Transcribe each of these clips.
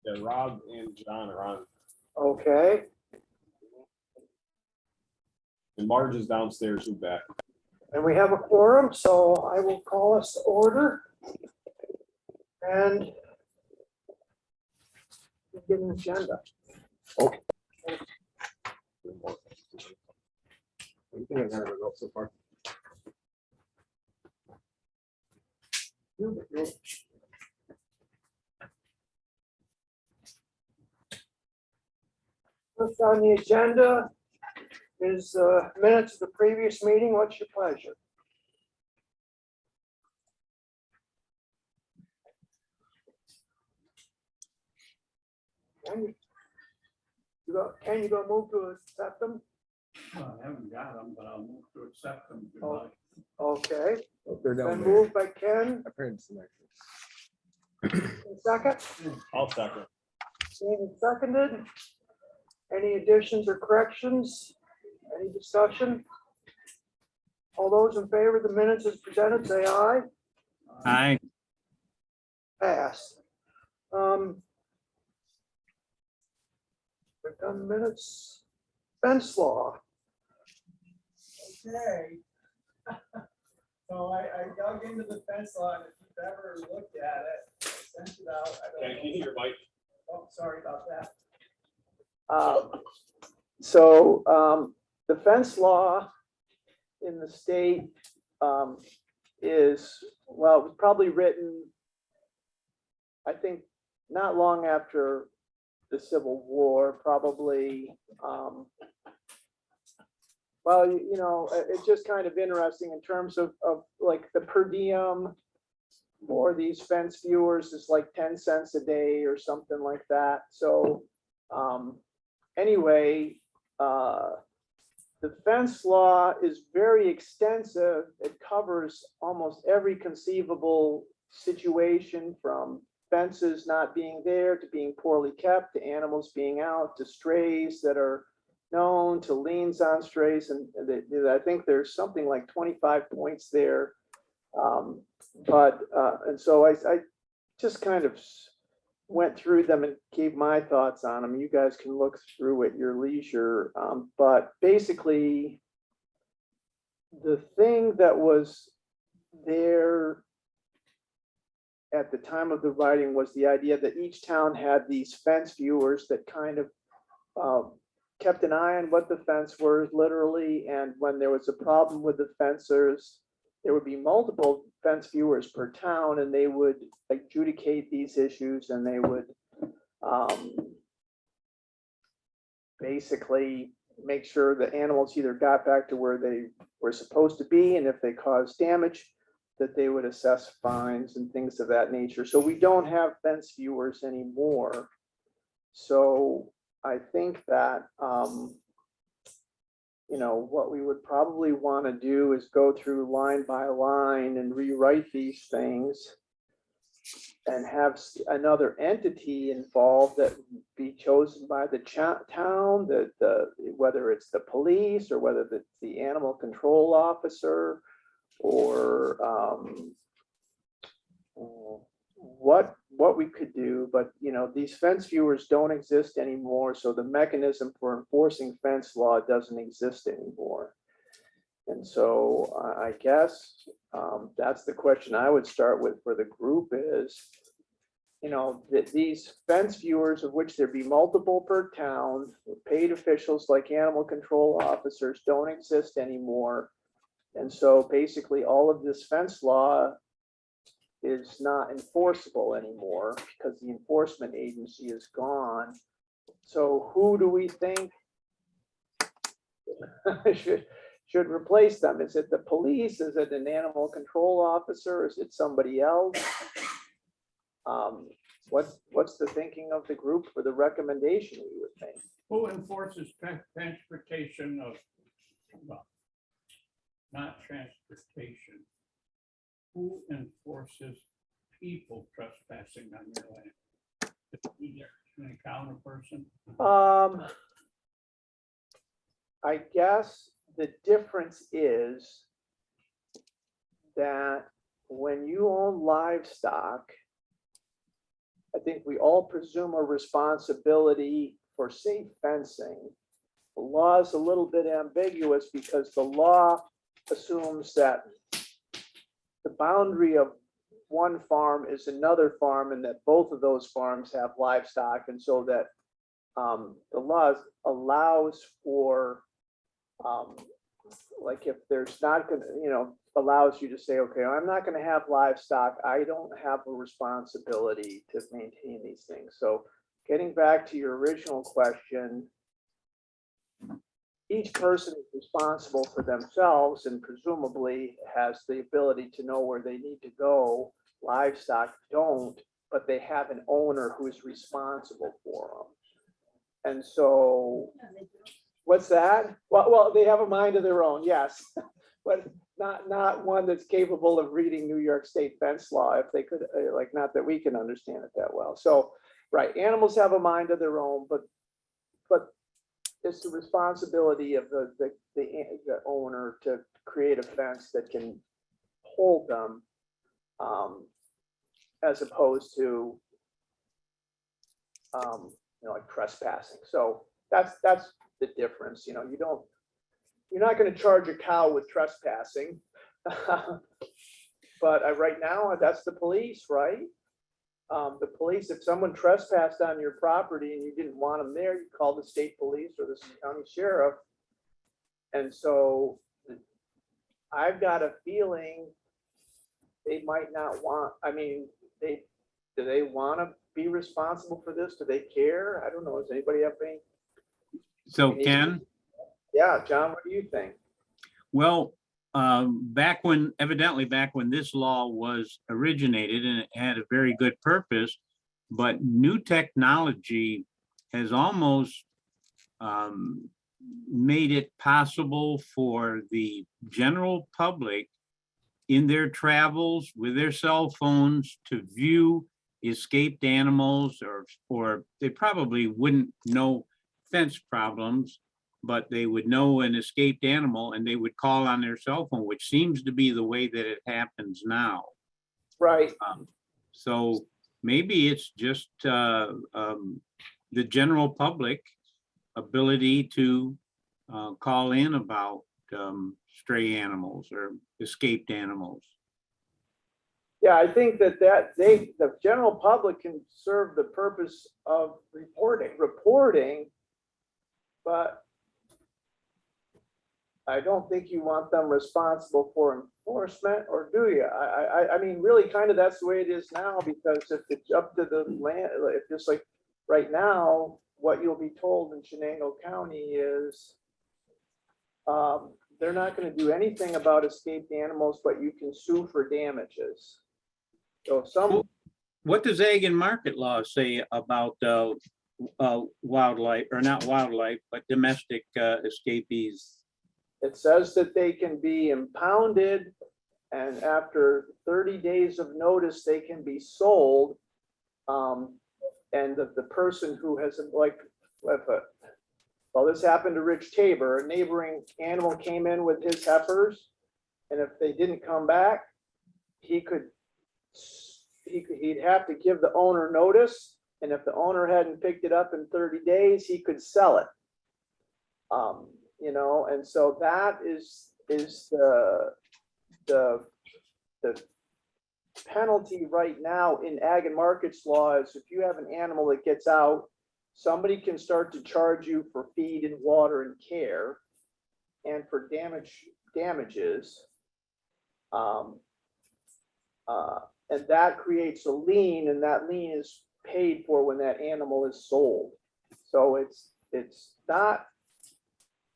Yeah, Rob and John are on, Okay, and Marge is downstairs, who's back. and we have a quorum, so I will call us to order. And get an agenda. Okay. I think I got it all so far. First on the agenda is minutes of the previous meeting. What's your pleasure? Can you go move to accept them? Well, I haven't got them, but I'll move to accept them. if you Oh. like. Okay, They're been down there. moved by Ken, I printed some second, I'll second. Stephen seconded. Any additions or corrections? Any discussion? All those in favor of the minutes as presented, say aye. Aye. Pass. We've done minutes. Fence law. Okay. So I dug into the fence law, and if you've ever looked at it, I sent it out. I don't Can you hear your mic? Oh, sorry about that. The fence law in the state is, well, it was probably written, I think, not long after the Civil War, probably. Well, you know, it's just kind of interesting in terms of like the per diem for these fence viewers is like 10 cents a day or something like that. So anyway, the fence law is very extensive. It covers almost every conceivable situation, from fences not being there to being poorly kept, to animals being out, to strays that are known, to liens on strays. And I think there's something like 25 points there. And so I just kind of went through them and gave my thoughts on them. You guys can look through at your leisure. But basically, the thing that was there at the time of the writing was the idea that each town had these fence viewers that kind of kept an eye on what the fence was literally. And when there was a problem with the fencers, there would be multiple fence viewers per town, and they would adjudicate these issues, and they would basically make sure the animals either got back to where they were supposed to be, and if they caused damage, that they would assess fines and things of that nature. So we don't have fence viewers anymore. So I think that you know, what we would probably want to do is go through line by line and rewrite these things and have another entity involved that would be chosen by the town, whether it's the police or whether it's the animal control officer, or what we could do. But you know, these fence viewers don't exist anymore, so the mechanism for enforcing fence law doesn't exist anymore. And so I guess that's the question I would start with for the group is, you know, that these fence viewers, of which there be multiple per town, paid officials like animal control officers, don't exist anymore. And so basically all of this fence law is not enforceable anymore because the enforcement agency is gone. So who do we think should replace them? Is it the police? Is it an animal control officer? Is it somebody else? What's the thinking of the group for the recommendation, we would think? Who enforces transportation of, well, not transportation? Who enforces people trespassing on your land? An encounter person? I guess the difference is that when you own livestock, think we all presume a responsibility for safe fencing. The law is a little bit ambiguous because the law assumes that the boundary of one farm is another farm and that both of those farms have livestock. And so that the law allows for, like if there's not gonna, allows you to say, okay, I'm not gonna have livestock. I don't have a responsibility to maintain these things. So getting back to your original question, each person is responsible for themselves and presumably has the ability to know where they need to go. Livestock don't, but they have an owner who is responsible for them. And so, what's that? Well, they have a mind of their own, yes, but not one that's capable of reading New York State fence law. If they could, like, not that we can understand it that well. So, right, animals have a mind of their own, but it's the responsibility of the owner to create a fence that can hold them, as opposed to like trespassing. So that's the difference. You're not going to charge a cow with trespassing, but right now that's the police, right? The police, if someone trespassed on your property and you didn't want them there, you call the state police or the county sheriff. And so I've got a feeling they might not want, do they want to be responsible for this? Do they care? I don't know. Does anybody have any? So Ken, Yeah, John, what do you think? well, back when this law was originated, and it had a very good purpose, but new technology has almost made it possible for the general public in their travels with their cell phones to view escaped animals, or they probably wouldn't know fence problems, but they would know an escaped animal and they would call on their cell phone, which seems to be the way that it happens now. Right. So maybe it's just the general public ability to call in about stray animals or escaped animals. Yeah, I think the general public can serve the purpose of reporting, but I don't think you want them responsible for enforcement, or do you? I mean, really, kind of that's the way it is now, because if it's up to the land, if just like right now, what you'll be told in Chenango County is they're not going to do anything about escaped animals, but you can sue for damages. So What does ag and market law say about wildlife, or not wildlife, but domestic escapees? it says that they can be impounded, and after 30 days of notice, they can be sold. And the person who has, like, well, this happened to Rich Tabor. A neighboring animal came in with his heifers, and if they didn't come back, he'd have to give the owner notice, and if the owner hadn't picked it up in 30 days, he could sell it. And so that is the penalty right now in ag and markets law is if you have an animal that gets out, somebody can start to charge you for feed and water and care and for damages. And that creates a lien, and that lien is paid for when that animal is sold. So it's not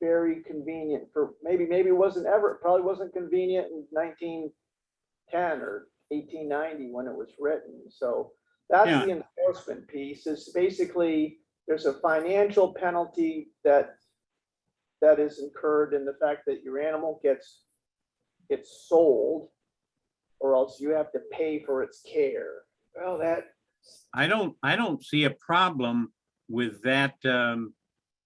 very convenient for maybe it probably wasn't convenient in 1910 or 1890 when it was written. So that's the enforcement piece. Is basically there's a financial penalty that is incurred in the fact that your animal gets sold, or else you have to pay for its care. Well, I don't see a problem with that.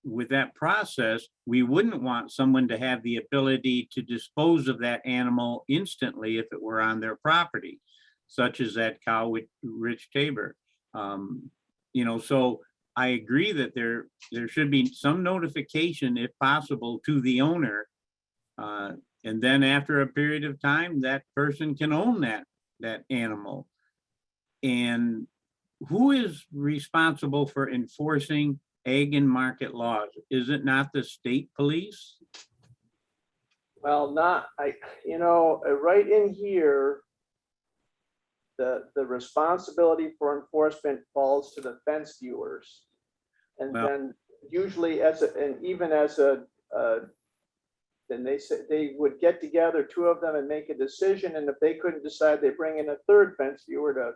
With that process. We wouldn't want someone to have the ability to dispose of that animal instantly if it were on their property, such as that cow with Rich Tabor. You know, so I agree that there should be some notification if possible to the owner. And then after a period of time, that person can own that animal. And who is responsible for enforcing ag and market laws? Is it not the state police? Well, right in here, the responsibility for enforcement falls to the fence viewers. And Well- then usually then they said they would get together, two of them, and make a decision. And if they couldn't decide, they bring in a third fence viewer to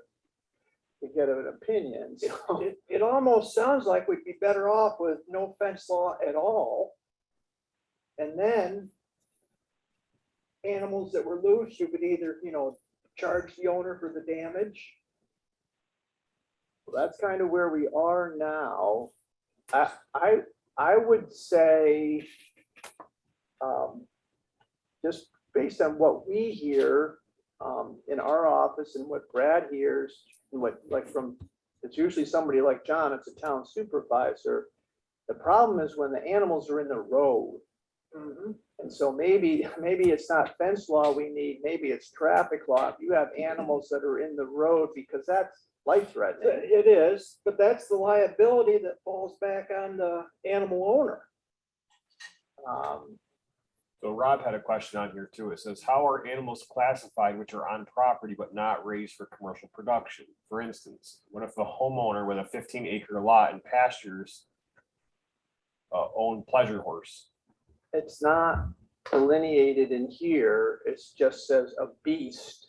get an opinion. So It almost sounds like we'd be better off with no fence law at all. And then animals that were loose, you could either, charge the owner for the damage. that's kind of where we are now. I would say, just based on what we hear in our office and what Brad hears, and it's usually somebody like John, it's a town supervisor. The problem is when the animals are in the road. And so maybe it's not fence law we need, maybe it's traffic law. If you have animals that are in the road, because that's life threatening. It is, but that's the liability that falls back on the animal owner. So Rob had a question on here too. It says, how are animals classified which are on property but not raised for commercial production? For instance, what if the homeowner with a 15-acre lot and pastures own pleasure horse? It's not delineated in here, it just says a beast,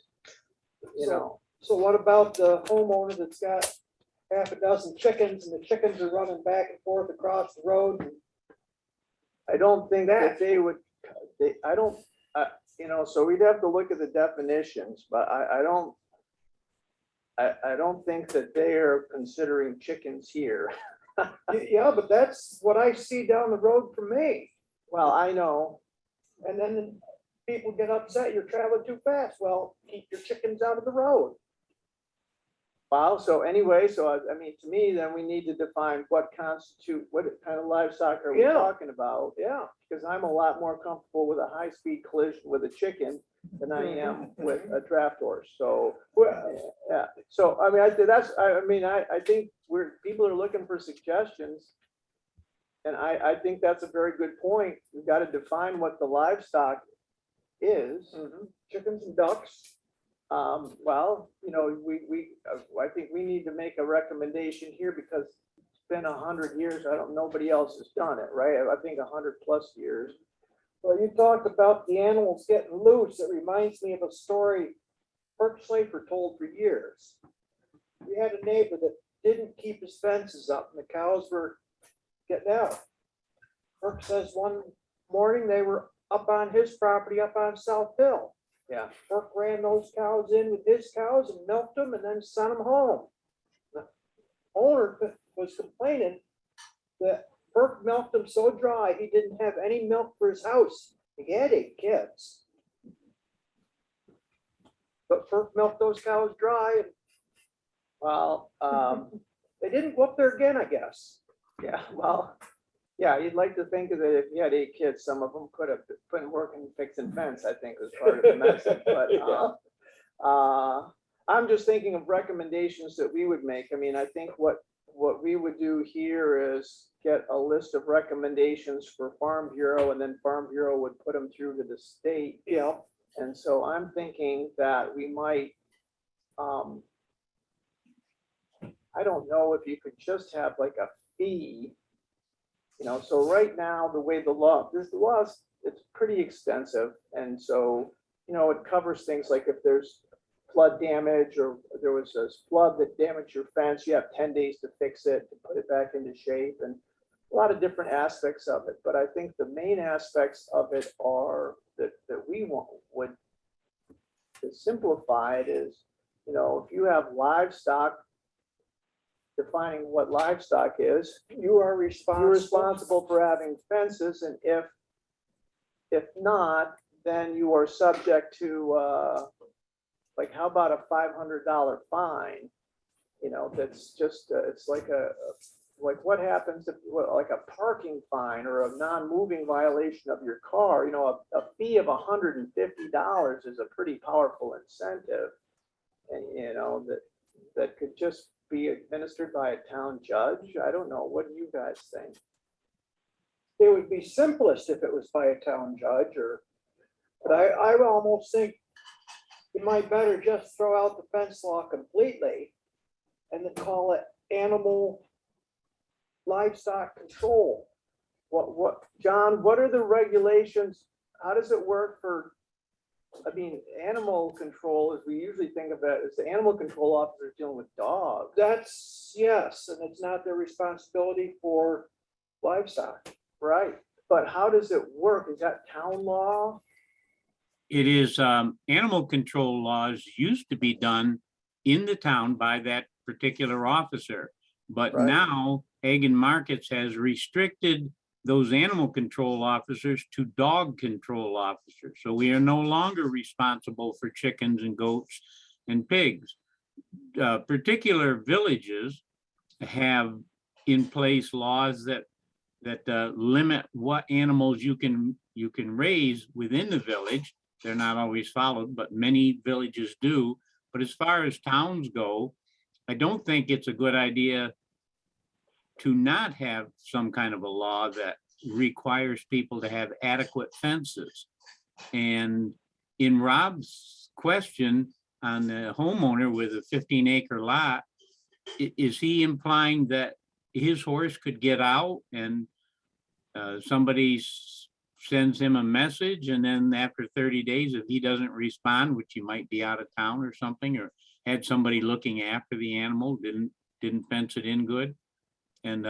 So what about the homeowner that's got half a dozen chickens and the chickens are running back and forth across the road? I don't think that they would, so we'd have to look at the definitions, but I don't think that they are considering chickens here. Yeah, but that's what I see down the road from me. Well, I know, And then people get upset, you're traveling too fast. Well, keep your chickens out of the road. well, so anyway, I mean, to me, then we need to define what kind of livestock are we Yeah. talking about? Yeah. Because I'm a lot more comfortable with a high-speed collision with a chicken than I am with a draft horse, so. Yeah, so, I mean, I think people are looking for suggestions. And I think that's a very good point. We've got to define what the livestock is. Chickens and ducks. Well, I think we need to make a recommendation here because it's been 100 years. Nobody else has done it, right? I think 100+ years. Well, you talked about the animals getting loose. It reminds me of a story Perk Slafer told for years. We had a neighbor that didn't keep his fences up and the cows were getting out. Perk says one morning they were up on his property up on South Hill. Yeah. Perk ran those cows in with his cows and milked them and then sent them home. The owner was complaining that Perk milked them so dry, he didn't have any milk for his house. He had 8 kids. But Perk milked those cows dry and Well, they didn't go up there again, I guess. yeah, well, yeah, you'd like to think that if you had 8 kids, some of them could have been working fixing fence, I think was part of the message, but I'm just thinking of recommendations that we would make. I mean, I think what we would do here is get a list of recommendations for Farm Bureau, and then Farm Bureau would put them through to the state. Yeah. And so I'm thinking that we might, I don't know if you could just have like a fee, so right now, the way the law, it's pretty extensive. And so, it covers things like if there's flood damage or there was a flood that damaged your fence, you have 10 days to fix it, to put it back into shape, and a lot of different aspects of it. But I think the main aspects of it are that we would to simplify it is, if you have livestock, defining what livestock is, you're responsible for having fences, and if not, then you are subject to, like, how about a $500 fine? that's just, it's like like what happens if, like a parking fine or a non-moving violation of your car, a fee of $150 is a pretty powerful incentive. And, that could just be administered by a town judge. I don't know. What do you guys think? It would be simplest if it was by a town judge but I would almost think you might better just throw out the fence law completely and then call it animal livestock control. John, what are the regulations? How does it work for, animal control, as we usually think of it, as the animal control officer dealing with dogs. That's, yes, and it's not their responsibility for livestock. Right, but how does it work? Is that town law? It is, animal control laws used to be done in the town by that particular officer. But Right. now Ag and Markets has restricted those animal control officers to dog control officers. So we are no longer responsible for chickens and goats and pigs. Particular villages have in place laws that limit what animals you can raise within the village. They're not always followed, but many villages do. But as far as towns go, I don't think it's a good idea to not have some kind of a law that requires people to have adequate fences. And in Rob's question on the homeowner with a 15-acre lot, is he implying that his horse could get out and somebody sends him a message, and then after 30 days, if he doesn't respond, which he might be out of town or something, or had somebody looking after the animal, didn't fence it in good, and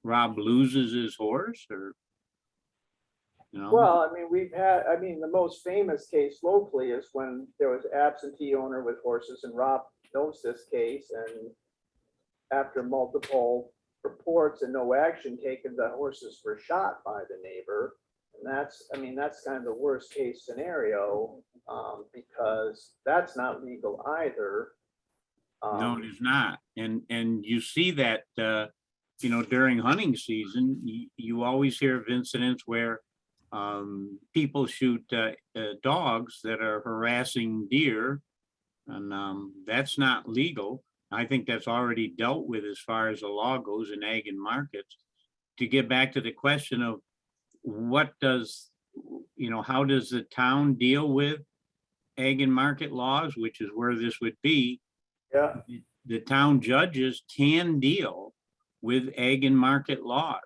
Rob loses his horse, or Well, we've had, the most famous case locally is when there was absentee owner with horses, and Rob knows this case, and after multiple reports and no action taken, the horses were shot by the neighbor. And that's kind of the worst case scenario, because that's not legal either. no, it is not. And you see that, during hunting season, you always hear of incidents where people shoot dogs that are harassing deer, and that's not legal. I think that's already dealt with as far as the law goes in Ag and Markets. To get back to the question of how does the town deal with Ag and Market laws, which is where this would be. Yeah. The town judges can deal with Ag and Market laws.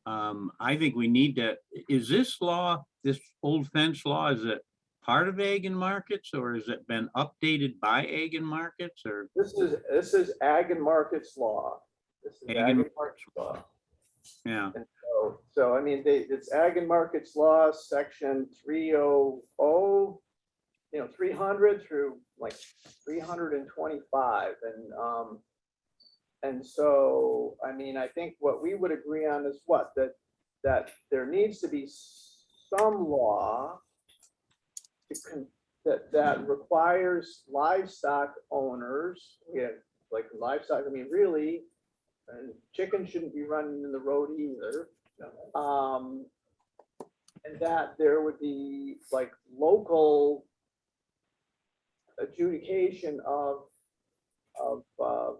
I think we need to, is this law, this old fence law, is it part of Ag and Markets, or has it been updated by Ag and Markets, or? This is Ag and Markets law. This is Ag Ag and and Markets law. Yeah, And so it's Ag and Markets law, section 300, 300 through like 325. And so, I think what we would agree on is that there needs to be some law that requires livestock owners, like livestock, really, and chickens shouldn't be running in the road either. And that there would be like local adjudication of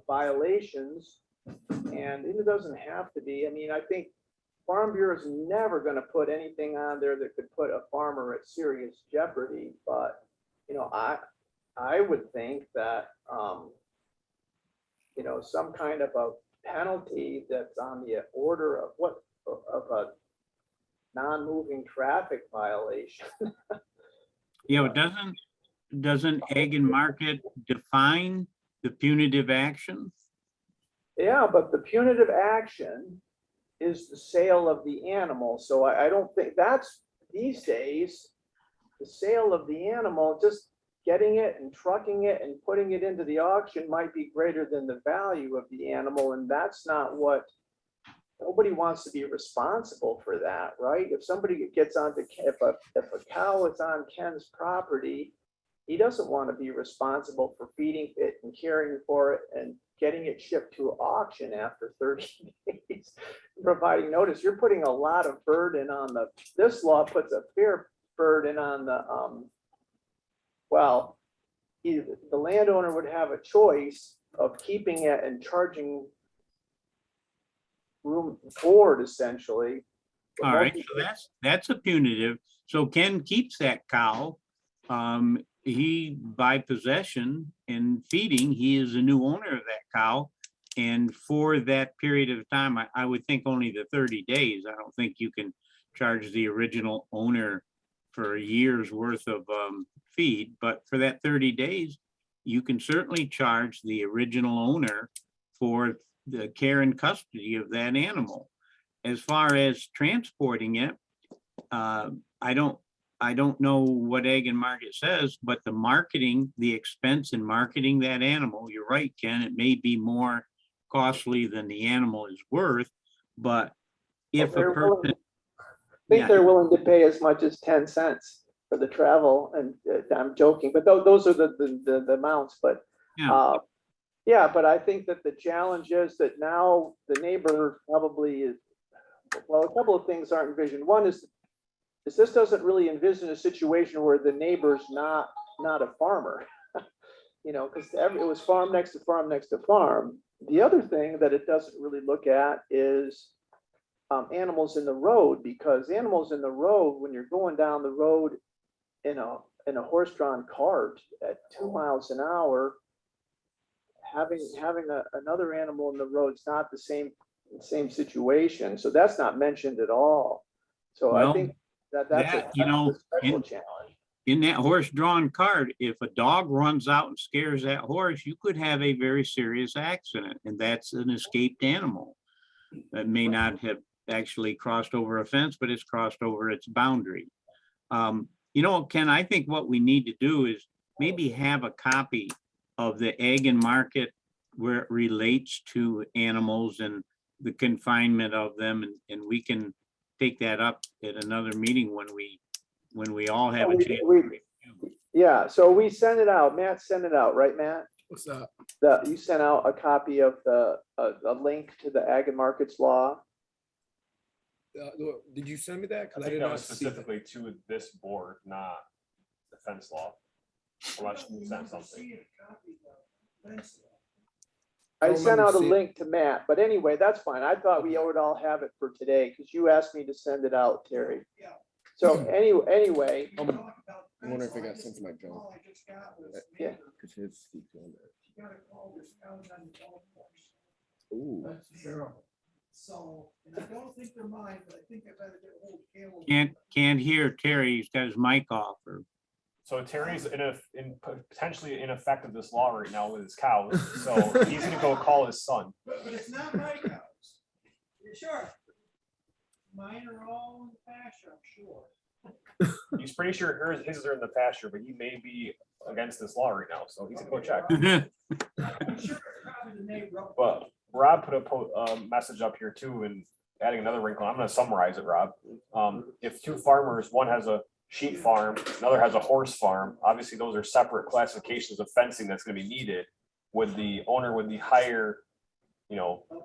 violations. And it doesn't have to be, I think Farm Bureau is never going to put anything on there that could put a farmer at serious jeopardy. But, I would think that, some kind of a penalty that's on the order of a non-moving traffic violation. yeah, but doesn't Ag and Market define the punitive action? Yeah, but the punitive action is the sale of the animal. So I don't think that's, these days, the sale of the animal, just getting it and trucking it and putting it into the auction might be greater than the value of the animal. And that's not what, nobody wants to be responsible for that, right? If somebody gets onto, if a cow is on Ken's property, he doesn't want to be responsible for feeding it and caring for it and getting it shipped to auction after 30 days, providing notice, you're putting a lot of burden on this law puts a fair burden on well, either the landowner would have a choice of keeping it and charging room board essentially. All right, so that's a punitive. So Ken keeps that cow. He, by possession and feeding, he is a new owner of that cow. And for that period of time, I would think only the 30 days. I don't think you can charge the original owner for a year's worth of feed, but for that 30 days, you can certainly charge the original owner for the care and custody of that animal. As far as transporting it, I don't know what Egg and Market says, but the marketing, the expense in marketing that animal, you're right, Ken, it may be more costly than the animal is worth, but if a person, They're willing to pay as much as 10 cents for the travel, and I'm joking, but those are the amounts, but yeah, but I think that the challenge is that now the neighbor probably is, well, a couple of things aren't envisioned. One is this doesn't really envision a situation where the neighbor's not a farmer, you know, because it was farm next to farm next to farm. The other thing that it doesn't really look at is animals in the road, because animals in the road, when you're going down the road in a horse-drawn cart at 2 miles an hour, having another animal in the road is not the same situation. So that's not mentioned at all. So well, I think that's a special challenge. In that horse-drawn cart, if a dog runs out and scares that horse, you could have a very serious accident, and that's an escaped animal that may not have actually crossed over a fence, but it's crossed over its boundary. You know, Ken, I think what we need to do is maybe have a copy of the Egg and Market where it relates to animals and the confinement of them, and we can take that up at another meeting when we all have a chance. Yeah, so we send it out. Matt sent it out, right, Matt? What's that? You sent out a copy of a link to the Ag and Markets law. Did you send me that? I think that was specifically to this board, not the fence law. Unless you sent something. I sent out a link to Matt, but anyway, that's fine. I thought we would all have it for today because you asked me to send it out, Terry. So anyway. I wonder if I got sent to my junk. Yeah. Because his keeps on there. Ooh. That's terrible. So, and I don't think they're mine, but I think I better get a hold of Caleb. Can't hear Terry. He's got his mic off. So Terry's potentially in effect of this law right now with his cows. So he's gonna go call his son. But it's not my cows. You're sure? Mine are all in the pasture, I'm sure. He's pretty sure his are in the pasture, but he may be against this law right now. So he's gonna go check. I'm sure probably the neighbor. But Rob put a message up here too, and adding another wrinkle. I'm gonna summarize it, Rob. If two farmers, one has a sheep farm, another has a horse farm, obviously those are separate classifications of fencing that's going to be needed. Would the owner with the higher,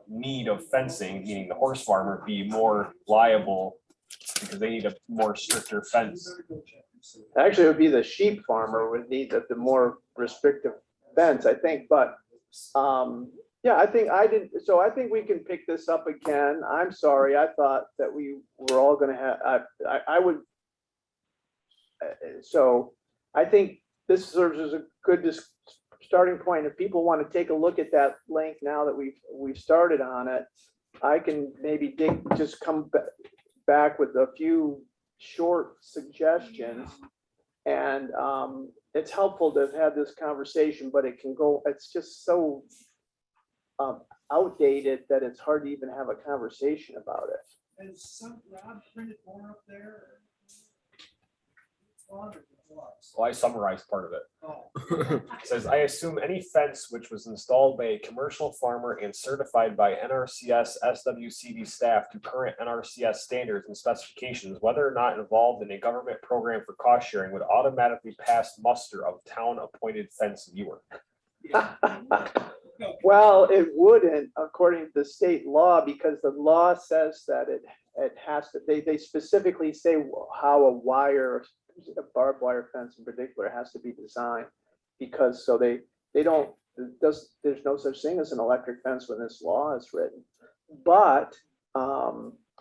need of fencing, meaning the horse farmer, be more liable because they need a more stricter fence? Actually, it would be the sheep farmer would need the more restrictive fence, I think, but yeah, I think we can pick this up again. I'm sorry, I thought that we were all going to have, I would. So I think this serves as a good starting point. If people want to take a look at that link now that we've started on it, I can maybe come back with a few short suggestions. And it's helpful to have had this conversation, but it's just so outdated that it's hard to even have a conversation about it. Has Rob printed more up there? Well, I summarized part of it. Oh. It says, I assume any fence which was installed by a commercial farmer and certified by NRCS SWCD staff to current NRCS standards and specifications, whether or not involved in a government program for cost sharing, would automatically pass muster of town appointed fence viewer. Well, it wouldn't according to the state law, because the law says that it has to, they specifically say how a barbed wire fence in particular has to be designed. Because so they don't, there's no such thing as an electric fence when this law is written. But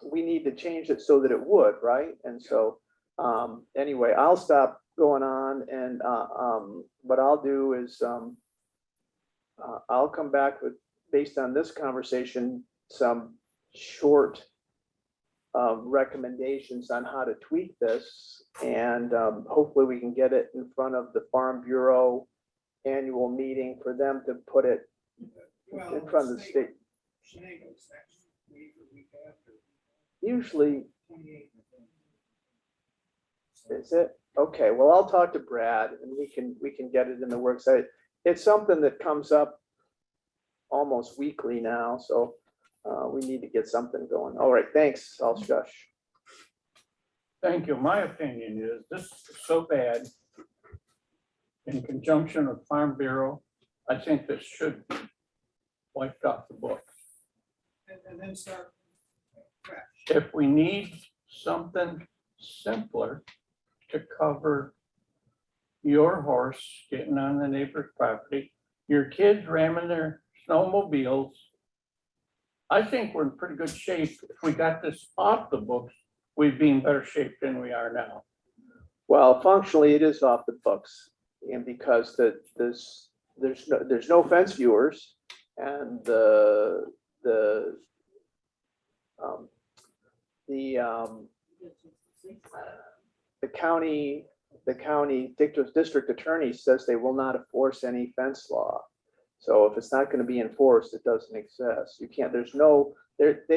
we need to change it so that it would, right? And so anyway, I'll stop going on, and what I'll do is I'll come back with, based on this conversation, some short recommendations on how to tweak this, and hopefully we can get it in front of the Farm Bureau annual meeting for them to put it in front of the state. Chenango's next week or week after. Usually, 28th. is it? Okay, well, I'll talk to Brad and we can get it in the works. It's something that comes up almost weekly now, so we need to get something going. All right, thanks. I'll shush. Thank you. My opinion is this is so bad. In conjunction with Farm Bureau, I think this should be wiped off the book. And then start fresh. If we need something simpler to cover your horse getting on the neighbor's property, your kids ramming their snowmobiles, I think we're in pretty good shape. If we got this off the books, we'd be in better shape than we are now. Well, functionally, it is off the books, and because there's no fence viewers, and the county district attorney says they will not enforce any fence law. So if it's not going to be enforced, it doesn't exist. You can't, they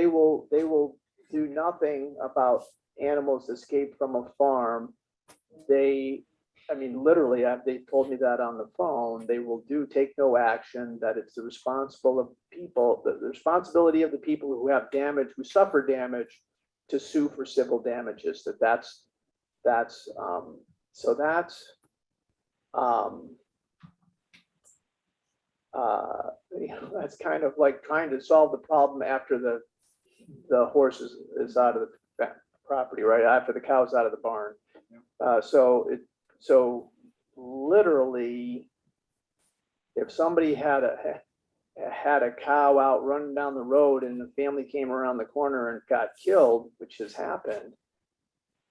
will do nothing about animals escaped from a farm. I mean, literally, they told me that on the phone. They will take no action, that it's the responsibility of the people who have damage, who suffer damage, to sue for civil damages. That's kind of like trying to solve the problem after the horse is out of the property, right? After the cow's out of the barn. So literally, if somebody had a cow out running down the road and the family came around the corner and got killed, which has happened,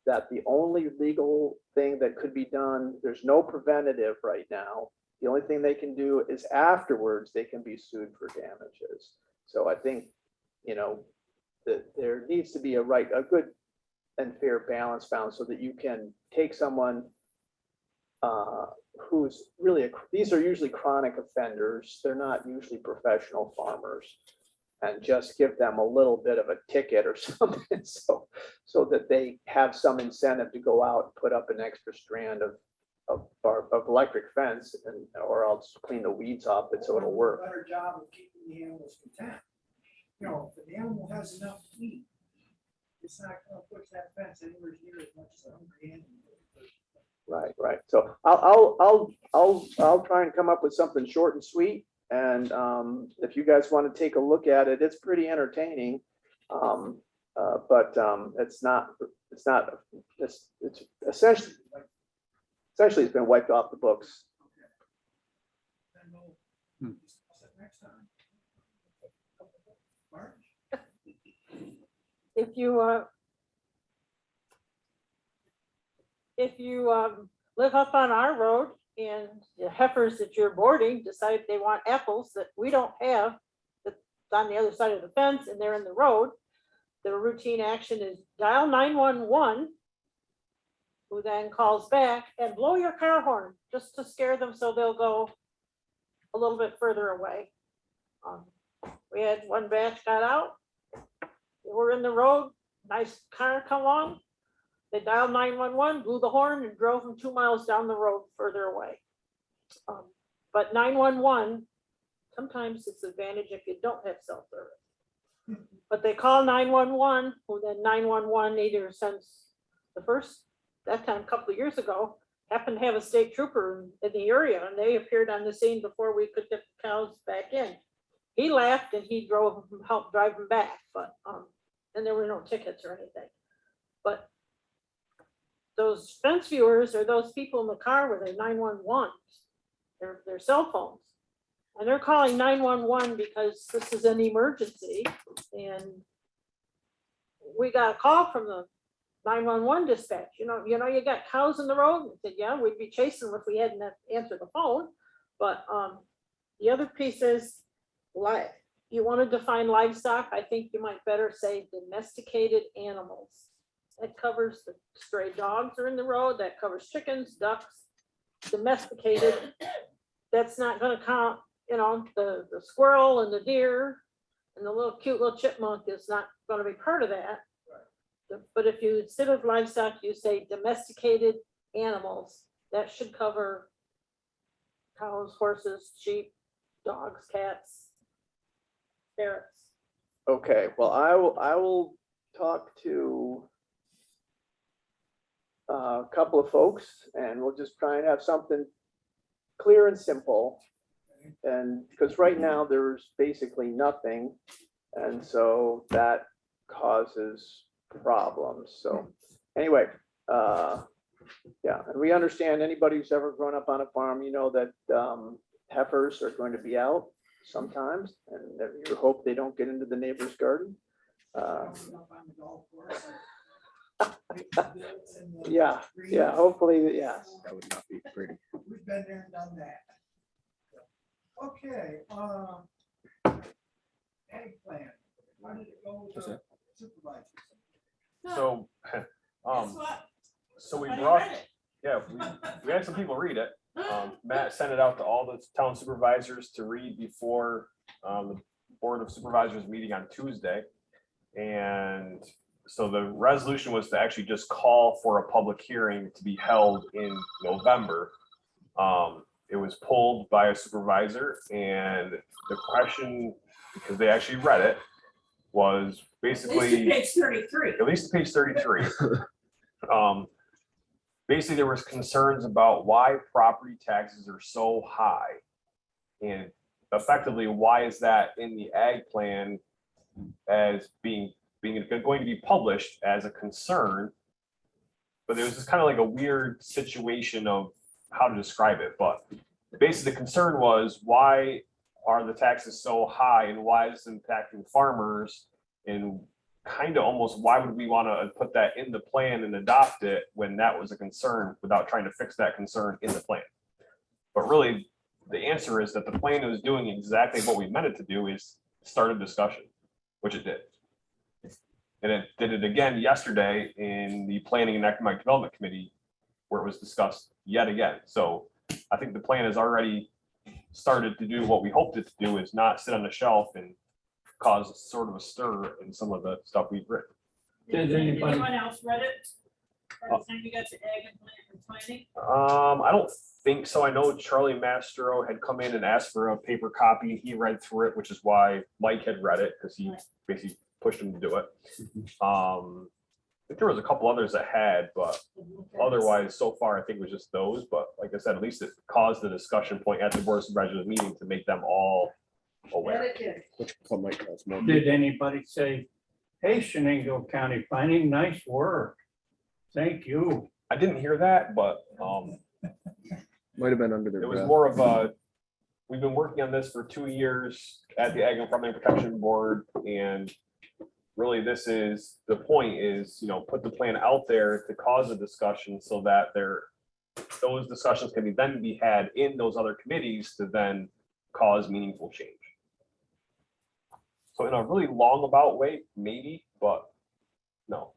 that the only legal thing that could be done, there's no preventative right now. The only thing they can do is afterwards they can be sued for damages. So I think, that there needs to be a good and fair balance found, so that you can take someone who's really, these are usually chronic offenders. They're not usually professional farmers, and just give them a little bit of a ticket or something, so that they have some incentive to go out and put up an extra strand of electric fence, or else clean the weeds off it so it'll work. Better job of keeping the animals content. If the animal has enough to eat, it's not gonna push that fence anywhere near as much as a hungry animal. Right. So I'll try and come up with something short and sweet. And if you guys want to take a look at it, it's pretty entertaining. But it's essentially it's been wiped off the books. Then we'll discuss it next time. March? If you live up on our road and the heifers that you're boarding decide they want apples that we don't have, that's on the other side of the fence and they're in the road, the routine action is dial 911, who then calls back, and blow your car horn just to scare them so they'll go a little bit further away. We had one batch got out, they were in the road, nice car come along, they dialed 911, blew the horn, and drove them 2 miles down the road further away. But 911, sometimes it's advantage if you don't have cell service. But they call 911, who then 911 either sends that time a couple of years ago, happened to have a state trooper in the area, and they appeared on the scene before we could get the cows back in. He left and he helped drive them back, but, and there were no tickets or anything. But those fence viewers are those people in the car with their 911, their cell phones. And they're calling 911 because this is an emergency. And we got a call from the 911 dispatch, you got cows in the road. We said, yeah, we'd be chasing them if we hadn't answered the phone. But the other piece is, you want to define livestock, I think you might better say domesticated animals. That covers the stray dogs are in the road, that covers chickens, ducks, domesticated. That's not gonna count, the squirrel and the deer and the cute little chipmunk is not gonna be part of that. But if you, instead of livestock, you say domesticated animals, that should cover cows, horses, sheep, dogs, cats, parrots. Okay, well, I will talk to a couple of folks and we'll just try and have something clear and simple. And because right now there's basically nothing. And so that causes problems. So anyway, yeah, and we understand anybody who's ever grown up on a farm, that heifers are going to be out sometimes, and that you hope they don't get into the neighbor's garden. Yeah, hopefully, yes. That would not be pretty. We've been there and done that. Okay, ag plan. How did it go with What's the that? supervisors? So, so we brought, we had some people read it. Matt sent it out to all the town supervisors to read before the Board of Supervisors meeting on Tuesday. And so the resolution was to actually just call for a public hearing to be held in November. It was pulled by a supervisor, and the question, because they actually read it, was basically Page 33. at least page 33. Basically, there was concerns about why property taxes are so high, and effectively, why is that in the ag plan as being going to be published as a concern? But there was just kind of like a weird situation of how to describe it. But basically, the concern was, why are the taxes so high, and why is it impacting farmers? And kind of almost, why would we want to put that in the plan and adopt it when that was a concern, without trying to fix that concern in the plan? But really, the answer is that the plan is doing exactly what we meant it to do, is start a discussion, which it did. And it did it again yesterday in the Planning and Economic Development Committee, where it was discussed yet again. So I think the plan has already started to do what we hoped it to do, is not sit on the shelf and cause sort of a stir in some of the stuff we've written. Did anybody- Anyone else read it? By the time you got to ag and plant and planning? I don't think so. I know Charlie Mastro had come in and asked for a paper copy. He read through it, which is why Mike had read it, because he basically pushed him to do it. I think there was a couple others that had, but otherwise, so far, I think it was just those. But like I said, at least it caused the discussion point at the Board of Supervisors meeting to make them all aware. Which might cost more. Did anybody say, hey, Chenango County Planning, nice work? Thank you. I didn't hear that, but Might have been under their it was breath. more of a, we've been working on this for 2 years at the Ag and Farming Protection Board, and really this is, the point is, put the plan out there to cause a discussion, so that those discussions can then be had in those other committees to then cause meaningful change. So in a really long about way, maybe, but no.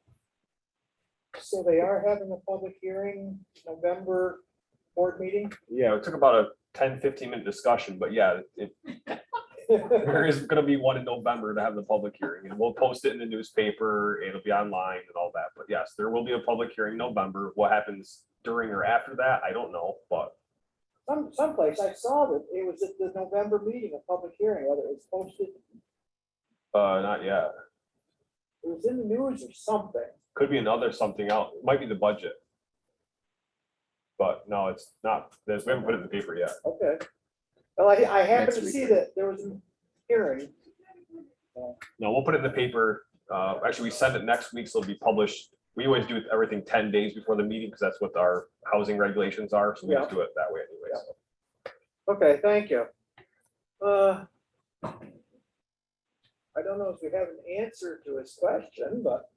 So they are having a public hearing, November board meeting? Yeah, it took about a 10-15 minute discussion, but yeah, there is gonna be one in November to have the public hearing, and we'll post it in the newspaper, it'll be online and all that. But yes, there will be a public hearing in November. What happens during or after that, I don't know, but Someplace I saw that it was at the November meeting, a public hearing, whether it was posted, not yet. it was in the news or something. Could be another something else. It might be the budget. But no, it's not, we haven't put it in the paper yet. Okay. Well, I happened Next to week, see right? that there was a hearing. No, we'll put it in the paper. Actually, we send it next week, so it'll be published. We always do everything 10 days before the meeting, because that's what our housing regulations are, so we just do it that way anyways. Okay, thank you. I don't know if we have an answer to his question, but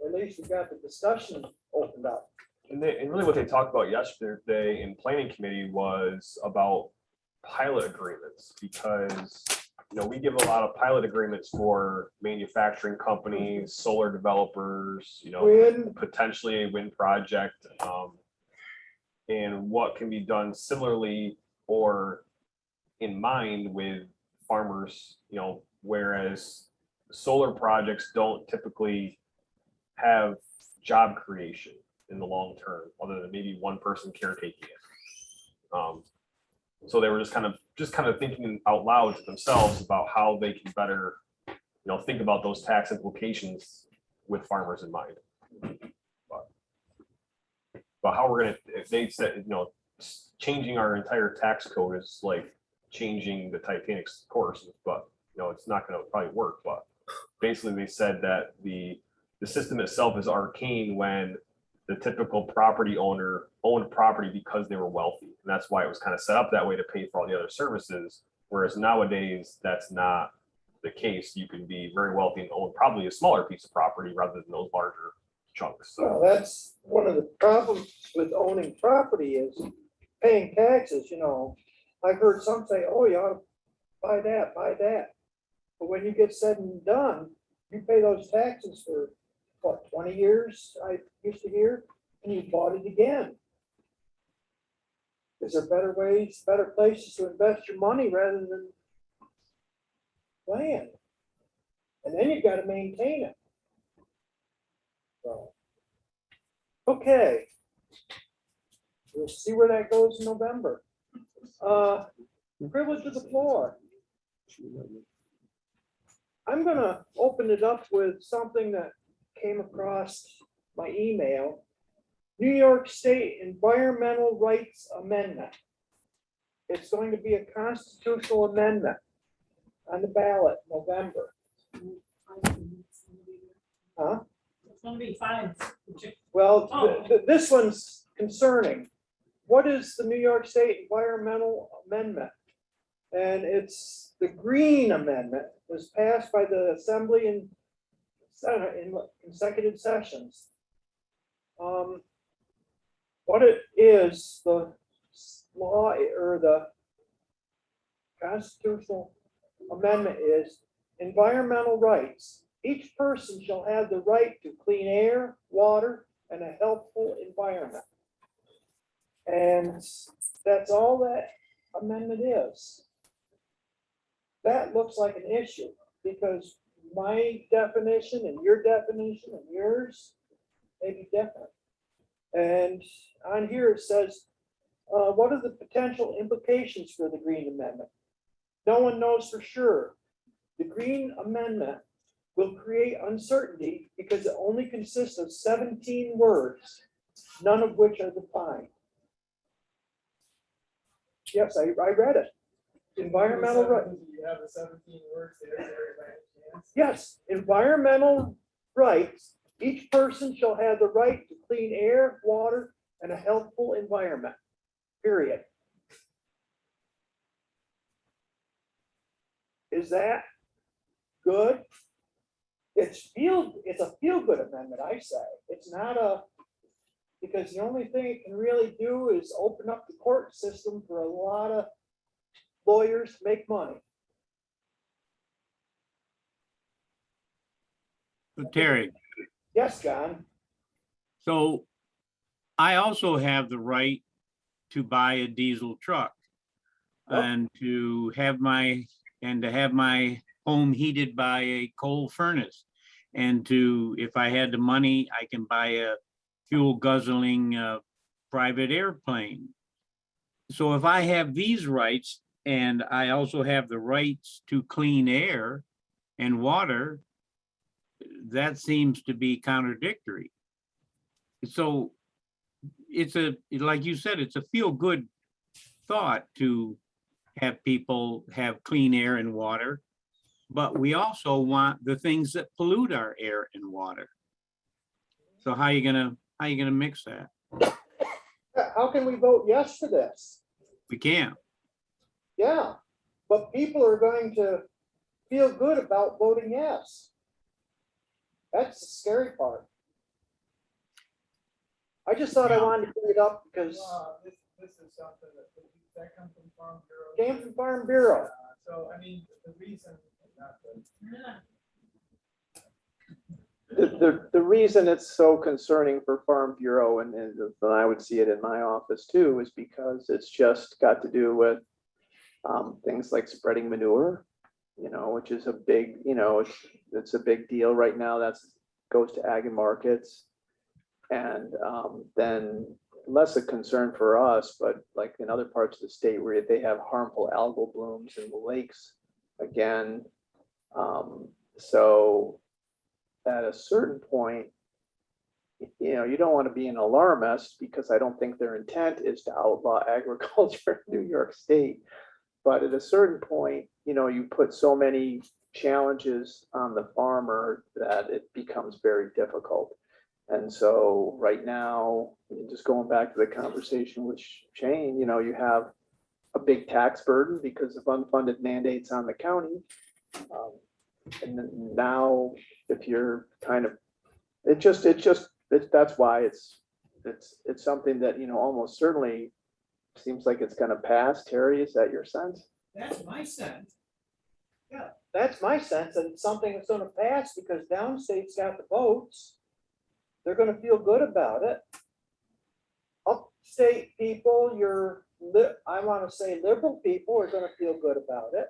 at least we got the discussion opened up. And really what they talked about yesterday in planning committee was about pilot agreements, because, we give a lot of pilot agreements for manufacturing companies, solar developers, When, potentially a wind project, and what can be done similarly or in mind with farmers, whereas solar projects don't typically have job creation in the long term, other than maybe one person caretaking it. So they were just kind of thinking out loud to themselves about how they can better, think about those tax implications with farmers in mind. But how we're gonna, if they said, changing our entire tax code is like changing the Titanic's course, but it's not gonna probably work. But basically they said that the system itself is arcane when the typical property owner owned property because they were wealthy. And that's why it was kind of set up that way, to pay for all the other services. Whereas nowadays, that's not the case. You can be very wealthy and own probably a smaller piece of property rather than those larger chunks. well, So that's one of the problems with owning property is paying taxes, I've heard some say, oh, you ought to buy that, buy that. But when you get said and done, you pay those taxes for, what, 20 years, I used to hear, and you bought it again. Is there better ways, better places to invest your money rather than land? And then you've got to maintain it. So, okay. We'll see where that goes in November. Privilege of the floor. I'm gonna open it up with something that came across my email. New York State Environmental Rights Amendment. It's going to be a constitutional amendment on the ballot in November. Huh? It's gonna be fine. Well, this one's concerning. What is the New York State Environmental Amendment? And it's the Green Amendment, was passed by the Assembly and Senate in consecutive sessions. What it is, the law or the constitutional amendment is environmental rights. Each person shall have the right to clean air, water, and a healthful environment. And that's all that amendment is. That looks like an issue, because my definition and your definition and yours may be different. And on here it says, what are the potential implications for the Green Amendment? No one knows for sure. The Green Amendment will create uncertainty because it only consists of 17 words, none of which are defined. Yes, I read it. Environmental right. You have the 17 words there. Is there by chance? Yes, environmental rights. Each person shall have the right to clean air, water, and a healthful environment. Period. Is that good? It's a feel-good amendment, I say. It's not a, because the only thing it can really do is open up the court system for a lot of lawyers to make money. So Terry, Yes, John. so I also have the right to buy a diesel truck Oh. and to have my home heated by a coal furnace. And to, if I had the money, I can buy a fuel guzzling private airplane. So if I have these rights and I also have the rights to clean air and water, that seems to be contradictory. So it's a, like you said, it's a feel-good thought to have people have clean air and water. But we also want the things that pollute our air and water. So how you gonna mix that? How can we vote yes to this? We can't. Yeah, but people are going to feel good about voting yes. That's the scary part. I just thought I wanted to bring it up because This is something that comes from Farm Bureau. it came from Farm Bureau. So, I mean, the reason, not The reason it's so concerning for Farm Bureau, and I would see it in my office too, is because it's just got to do with things like spreading manure, which is a big, it's a big deal right now. That's goes to ag and markets. And then less a concern for us, but like in other parts of the state where they have harmful algal blooms in the lakes again. So at a certain point, you don't want to be an alarmist, because I don't think their intent is to outlaw agriculture in New York State. But at a certain point, you put so many challenges on the farmer that it becomes very difficult. And so right now, just going back to the conversation with Shane, you have a big tax burden because of unfunded mandates on the county. And then now, if you're kind of, that's why it's something that, almost certainly seems like it's gonna pass. Terry, is that your sense? That's my sense. That's my sense, that it's something that's gonna pass because downstate's got the votes. They're gonna feel good about it. Upstate people, I wanna say liberal people are gonna feel good about it.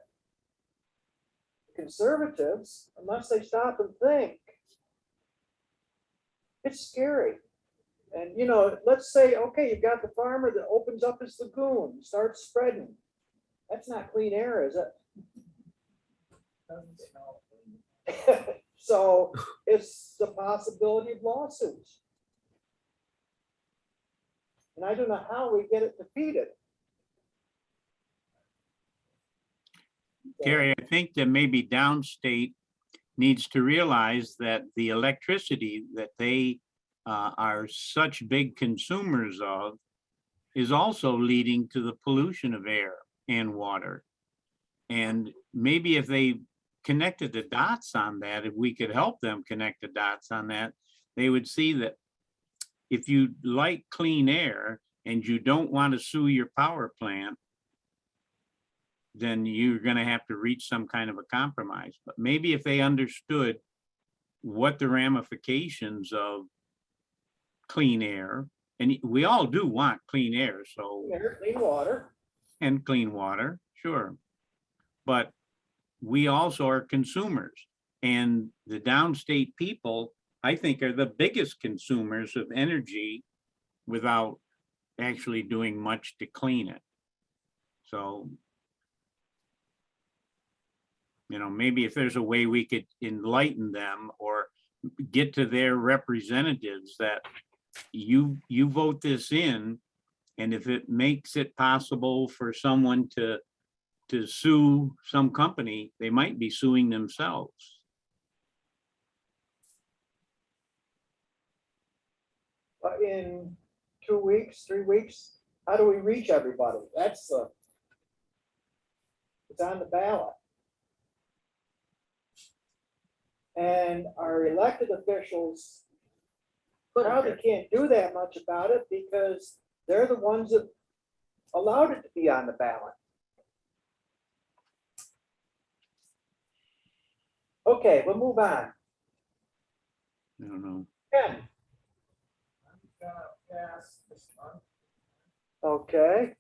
Conservatives, unless they stop and think, it's scary. And let's say, okay, you've got the farmer that opens up his lagoon, starts spreading. That's not clean air, is it? Doesn't smell. So it's the possibility of lawsuits. And I don't know how we get it defeated. Gary, I think that maybe downstate needs to realize that the electricity that they are such big consumers of is also leading to the pollution of air and water. And maybe if they connected the dots on that, if we could help them connect the dots on that, they would see that if you like clean air and you don't want to sue your power plant, then you're going to have to reach some kind of a compromise. But maybe if they understood what the ramifications of clean air, and we all do want clean air, so, Clean water. and clean water, sure. But we also are consumers, and the downstate people, I think, are the biggest consumers of energy without actually doing much to clean it. So, maybe if there's a way we could enlighten them or get to their representatives that you vote this in, and if it makes it possible for someone to sue some company, they might be suing themselves. In 2 weeks, 3 weeks, how do we reach everybody? It's on the ballot. And our elected officials probably can't do that much about it because they're the ones that allowed it to be on the ballot. Okay, we'll move on. I don't know. Ken, I'm gonna pass this month. okay,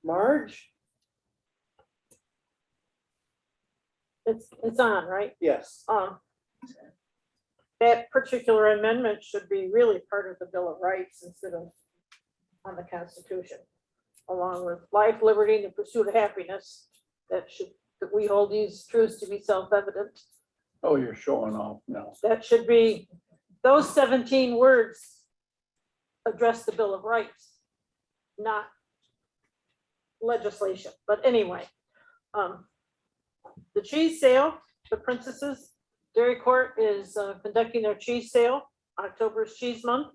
Marge? It's on, right? Yes. That particular amendment should be really part of the Bill of Rights instead of on the Constitution, along with life, liberty, and the pursuit of happiness. That we hold these truths to be self-evident. Oh, you're showing off now. That should be those 17 words address the Bill of Rights, not legislation. But anyway, the cheese sale, the Princess's Dairy Court is conducting their cheese sale. October's cheese month.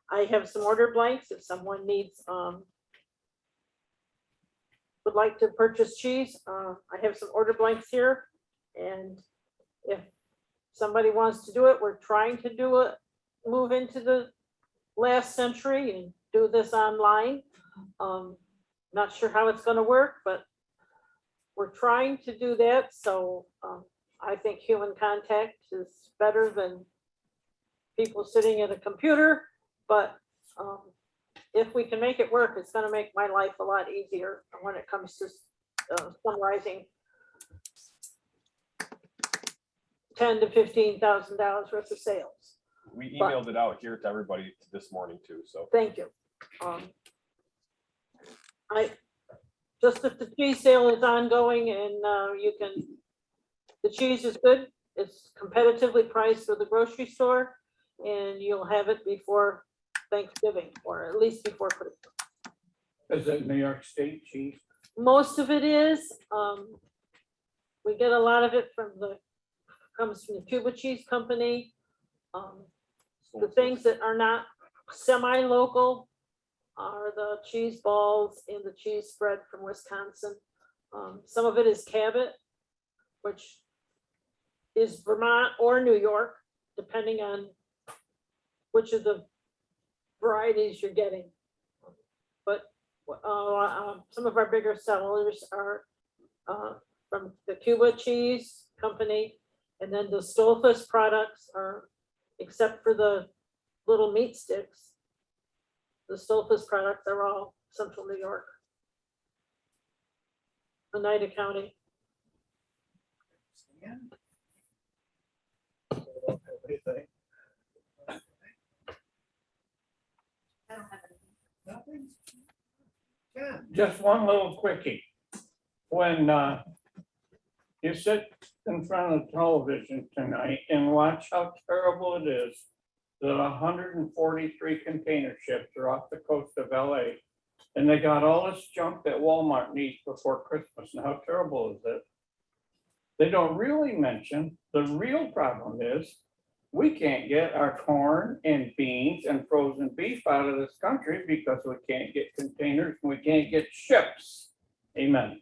I have some order blanks if someone needs, would like to purchase cheese. I have some order blanks here. And if somebody wants to do it, we're trying to do it, move into the last century and do this online. Not sure how it's gonna work, but we're trying to do that. So I think human contact is better than people sitting at a computer, but if we can make it work, it's gonna make my life a lot easier when it comes to summarizing $10,000 to $15,000 worth of sales. We But- emailed it out here to everybody this morning too, so. Thank you. Just if the cheese sale is ongoing and you can, the cheese is good, it's competitively priced for the grocery store, and you'll have it before Thanksgiving, or at least before Christmas. Is it New York State cheese? Most of it is, we get a lot of it comes from the Cuba Cheese Company. The things that are not semi-local are the cheese balls and the cheese spread from Wisconsin. Some of it is Cabot, which is Vermont or New York, depending on which of the varieties you're getting. But some of our bigger sellers are from the Cuba Cheese Company, and then the Stolfus products are, except for the little meat sticks, the Stolfus products are all Central New York, Oneida County. Stan? I don't have anything. I don't have any. Nothing? Ken? Just one little quickie. When you sit in front of the television tonight and watch how terrible it is that 143 container ships are off the coast of LA, and they got all this junk that Walmart needs before Christmas, and how terrible is it? They don't really mention the real problem is we can't get our corn and beans and frozen beef out of this country because we can't get containers and we can't get ships. Amen.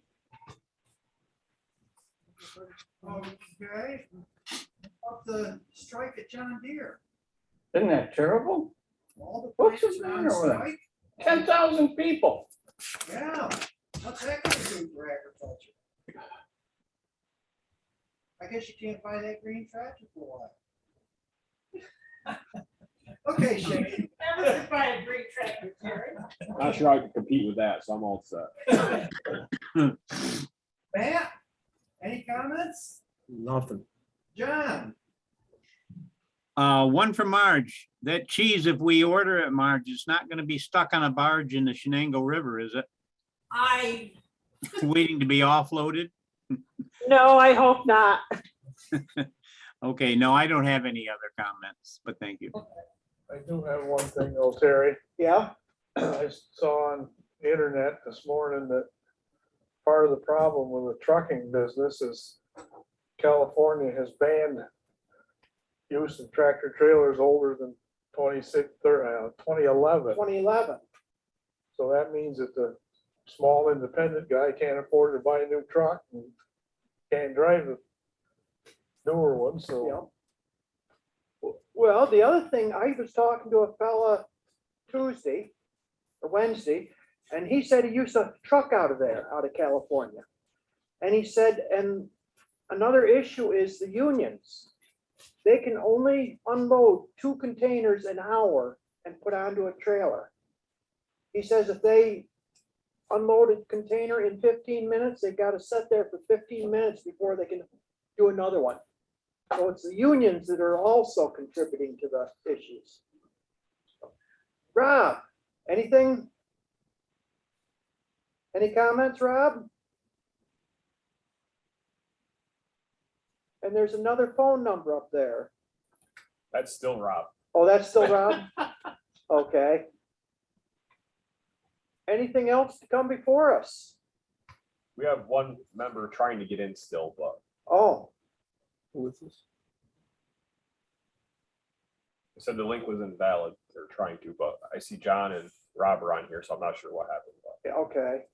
Okay. About the strike at John Deere. Isn't that terrible? All the What's plants the are on matter with them? strike. 10,000 people. Yeah, what's that gonna do for agriculture? I guess you can't buy that green tractor for a while. Okay, Shane. Never could buy a great tractor, Terry. Not sure I can compete with that, so I'm all set. Matt, any comments? Nothing. John? One for Marge. That cheese, if we order it, Marge, it's not gonna be stuck on a barge in the Chenango River, is it? I, Waiting to be offloaded? No, I hope not. Okay, no, I don't have any other comments, but thank you. I do have one thing though, Terry. Yeah. I saw on the internet this morning that part of the problem with the trucking business is California has banned use of tractor trailers older than 2011. 2011. So that means that the small independent guy can't afford to buy a new truck and can't drive a newer one, so. Yeah. Well, the other thing, I was talking to a fella Tuesday or Wednesday, and he said he used a truck out of there, out of California. And he said, and another issue is the unions. They can only unload 2 containers an hour and put onto a trailer. He says if they unload a container in 15 minutes, they got to sit there for 15 minutes before they can do another one. So it's the unions that are also contributing to the issues. Rob, anything? Any comments, Rob? And there's another phone number up there. That's still Rob. Oh, that's still Rob? Okay. Anything else to come before us? We have one member trying to get in still, but Oh, Who is this? it said the link was invalid. They're trying to, but I see John and Rob are on here, so I'm not sure what happened. But okay.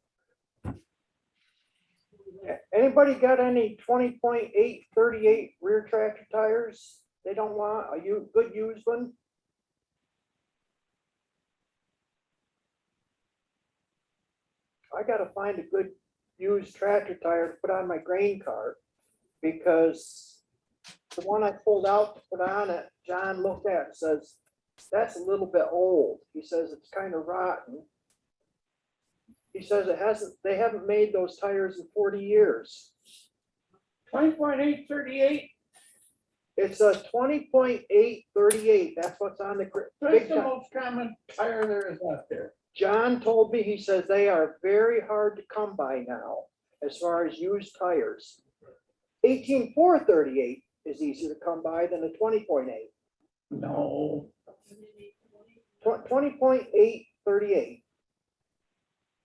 Anybody got any 20.838 rear tractor tires? They don't want, are you good used one? I gotta find a good used tractor tire to put on my grain cart, because the one I pulled out to put on it, John looked at and says, that's a little bit old. He says it's kind of rotten. He says they haven't made those tires in 40 years. 20.838, It's a 20.838. That's what's on the that's big the time. most common tire there is out there. John told me, he says they are very hard to come by now as far as used tires. 18.438 is easier to come by than a 20.8. No, 20.838.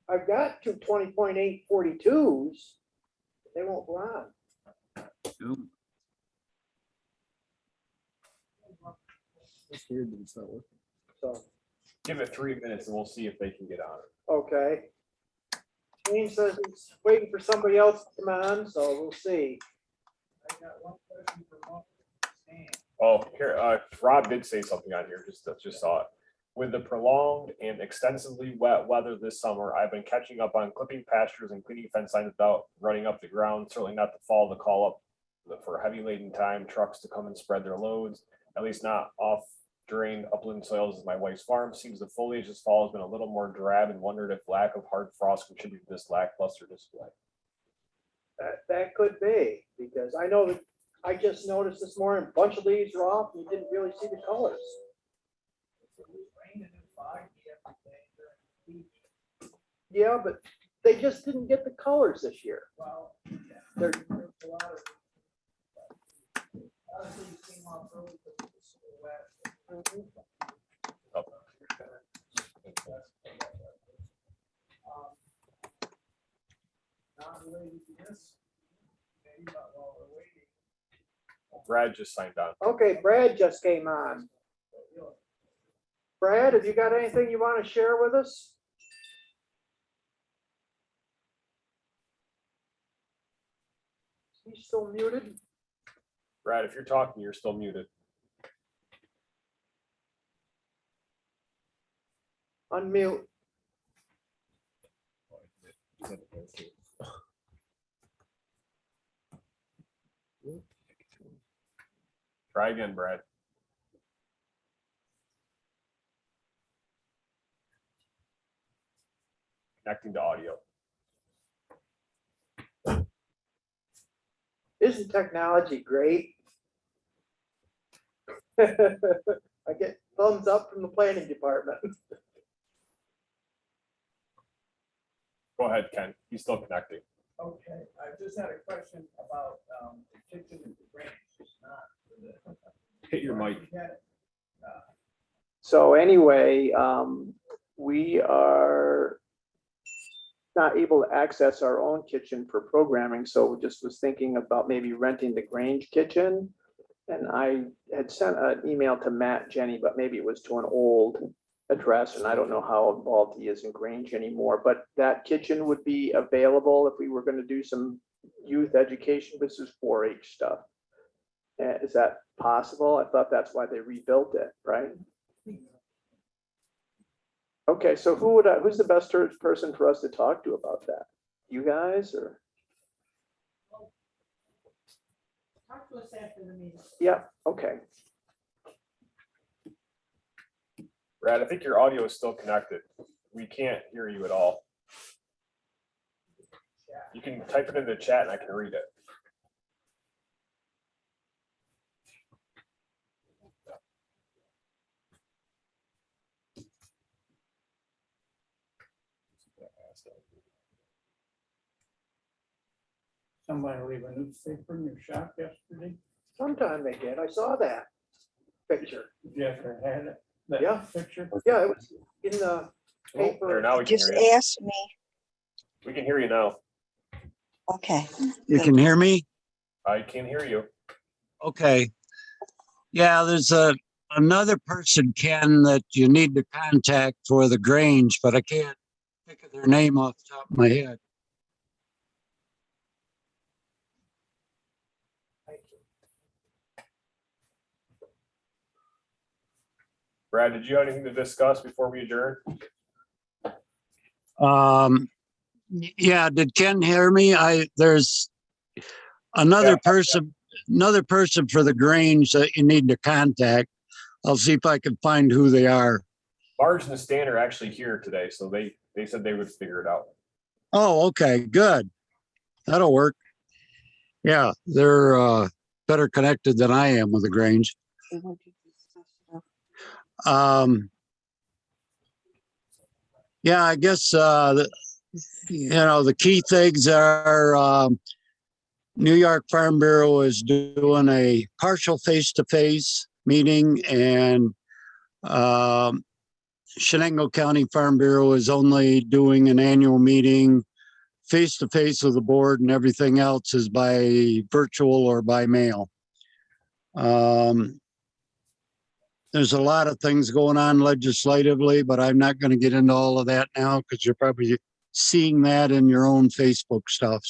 I've got two 20.842s. They won't go on. Ooh, That's weird that it's not working. So, give it 3 minutes and we'll see if they can get on it. okay. Wayne says he's waiting for somebody else to come on, so we'll see. I got one question for Mark. Oh, here, Rob did say something on here, just saw it. With the prolonged and extensively wet weather this summer, I've been catching up on clipping pastures and cleaning fence lines without running up the ground, certainly not the fall to call up for heavy laden time trucks to come and spread their loads, at least not off drained upland soils as my wife's farm. Seems the foliage this fall has been a little more drab, and wondered if lack of hard frost contributed to this lackluster display. That could be, because I know that I just noticed this morning, a bunch of leaves are off, and you didn't really see the colors. Yeah, but they just didn't get the colors this year. They're, Brad just signed on. okay, Brad just came on. Brad, have you got anything you want to share with us? He's still muted. Brad, if you're talking, you're still muted. Unmute. Try again, Brad. Connecting to audio. Isn't technology great? I get thumbs up from the planning department. Go ahead, Ken. He's still connecting. Okay, I just had a question about the kitchen and the ranch. Hit your mic. So anyway, we are not able to access our own kitchen for programming, so we just was thinking about maybe renting the Grange kitchen. And I had sent an email to Matt Jenny, but maybe it was to an old address, and I don't know how involved he is in Grange anymore, but that kitchen would be available if we were gonna do some youth education. This is 4-H stuff. Is that possible? I thought that's why they rebuilt it, right? Okay, so who's the best person for us to talk to about that? You guys, or? Talk to us after the meeting. Yeah, okay. Brad, I think your audio is still connected. We can't hear you at all. You can type it in the chat and I can read it. somebody leave a newspaper in your shop yesterday. Sometime they did. I saw that. picture. Jeffrey had it, that Yeah. picture. Yeah, it was in the Oh, there, paper. now we can Just hear you. ask me. We can hear you now. Okay. You can hear me? I can hear you. Okay. Yeah, there's another person, Ken, that you need to contact for the Grange, but I can't think of their name off the top of my head. Brad, did you have anything to discuss before we adjourn? Yeah, did Ken hear me? There's another Yeah. person for the Grange that you need to contact. I'll see if I can find who they are. Marge and Stan are actually here today, so they said they would figure it out. Oh, okay, good. That'll work. Yeah, they're better connected than I am with the Grange. Yeah, I guess the key things are New York Farm Bureau is doing a partial face-to-face meeting, and Chenango County Farm Bureau is only doing an annual meeting face-to-face with the board, and everything else is by virtual or by mail. There's a lot of things going on legislatively, but I'm not going to get into all of that now because you're probably seeing that in your own Facebook stuff.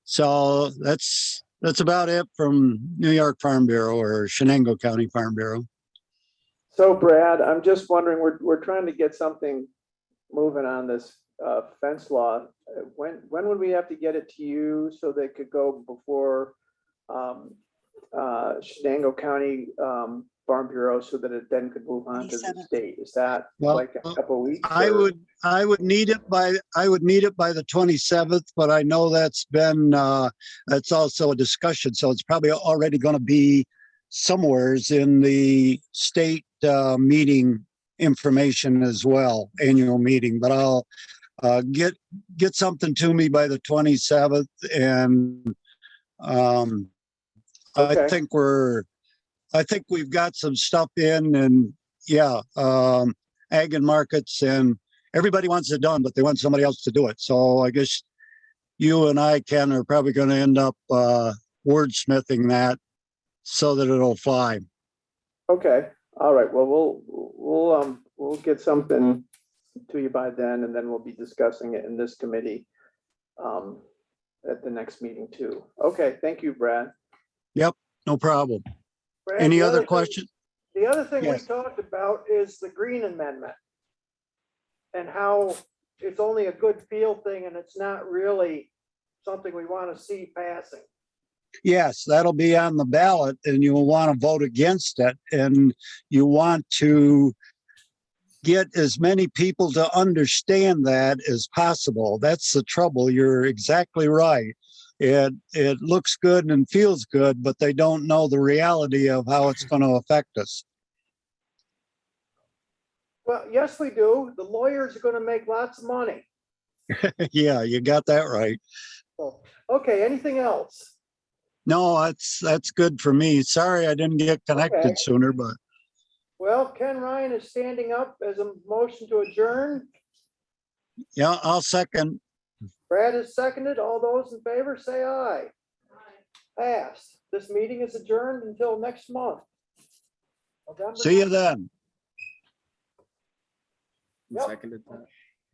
So that's about it from New York Farm Bureau or Chenango County Farm Bureau. So Brad, I'm just wondering, we're trying to get something moving on this fence law. When would we have to get it to you so they could go before Chenango County Farm Bureau so that it then could move on to the 27th. state? Is that Well, like a couple of weeks? I or- would need it by the 27th, but I know that's also a discussion, so it's probably already going to be somewheres in the state meeting information as well, annual meeting. But I'll get something to me by the 27th, and Okay. I think we've got some stuff in, and yeah, ag and markets, and everybody wants it done, but they want somebody else to do it. So I guess you and I, Ken, are probably going to end up wordsmithing that so that it'll fly. Okay, all right, well, we'll get something to you by then, and then we'll be discussing it in this committee at the next meeting too. Okay, thank you, Brad. Yep, no problem. Brad, Any the other thing- questions? The other thing we Yes. talked about is the Green Amendment. And how it's only a good feel thing and it's not really something we want to see passing. Yes, that'll be on the ballot, and you will want to vote against it, and you want to get as many people to understand that as possible. That's the trouble. You're exactly right. It looks good and feels good, but they don't know the reality of how it's going to affect us. Well, yes, we do. The lawyers are going to make lots of money. Yeah, you got that right. So, okay, anything else? No, that's good for me. Sorry I didn't get connected Okay. sooner, but Well, Ken Ryan is standing up as a motion to adjourn. yeah, I'll second. Brad is seconded. All those in favor say aye. Passed. This meeting is adjourned until next month. November See you 9th. then. Yep. Seconded that.